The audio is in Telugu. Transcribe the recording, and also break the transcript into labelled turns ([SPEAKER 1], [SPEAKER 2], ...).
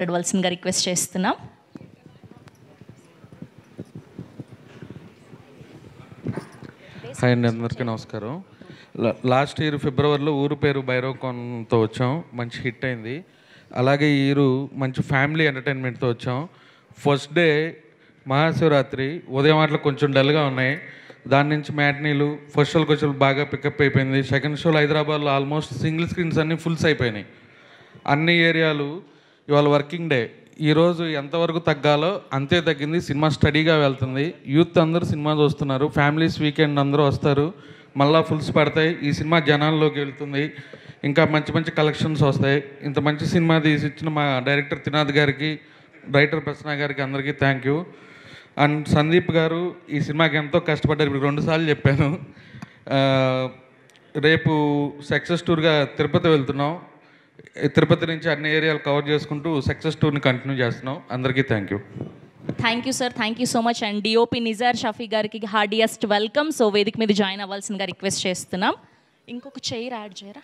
[SPEAKER 1] మాట్లాడవలసిందిగా రిక్వెస్ట్ చేస్తున్నాం.
[SPEAKER 2] హాయ్ అండి, అందరికీ నమస్కారం. లాస్ట్ ఇయర్ ఫిబ్రవరిలో ఊరు పేరు భైరవకోన్తో వచ్చాం, మంచి హిట్ అయింది. అలాగే ఈ ఇయర్ మంచి ఫ్యామిలీ ఎంటర్టైన్మెంట్తో వచ్చాం. ఫస్ట్ డే మహాశివరాత్రి ఉదయం ఆటలు కొంచెం డల్గా ఉన్నాయి, దాని నుంచి మ్యాట్నీలు ఫస్ట్ షోలు కొంచెం బాగా పికప్ అయిపోయింది. సెకండ్ షోలు హైదరాబాద్లో ఆల్మోస్ట్ సింగిల్ స్క్రీన్స్ అన్నీ ఫుల్స్ అయిపోయినాయి. అన్ని ఏరియాలు ఇవాళ వర్కింగ్ డే, ఈరోజు ఎంతవరకు తగ్గాలో అంతే తగ్గింది. సినిమా స్టడీగా వెళ్తుంది, యూత్ అందరూ సినిమా చూస్తున్నారు, ఫ్యామిలీస్ వీకెండ్ అందరూ వస్తారు, మళ్ళీ ఫుల్స్ పడతాయి. ఈ సినిమా జనాల్లోకి వెళ్తుంది, ఇంకా మంచి మంచి కలెక్షన్స్ వస్తాయి. ఇంత మంచి సినిమా తీసి ఇచ్చిన మా డైరెక్టర్ త్రినాథ్ గారికి, రైటర్ ప్రసన్న గారికి అందరికీ థ్యాంక్ యూ. అండ్ సందీప్ గారు ఈ సినిమాకి ఎంతో కష్టపడ్డారు, ఇప్పుడు 2 సార్లు చెప్పాను. రేపు సక్సెస్ టూర్గా తిరుపతి వెళ్తున్నాం, తిరుపతి నుంచి అన్ని ఏరియాలు కవర్ చేసుకుంటూ సక్సెస్ టూర్ని కంటిన్యూ చేస్తున్నాం. అందరికీ thank you.
[SPEAKER 1] Thank you sir, thank you so much. And DOP Nizar Shafi గారికి హార్డియస్ట్ వెల్కమ్. సో వేదిక మీద జాయిన్ అవ్వాల్సిందిగా రిక్వెస్ట్ చేస్తున్నాం. ఇంకొక చైర్ యాడ్ చేయరా?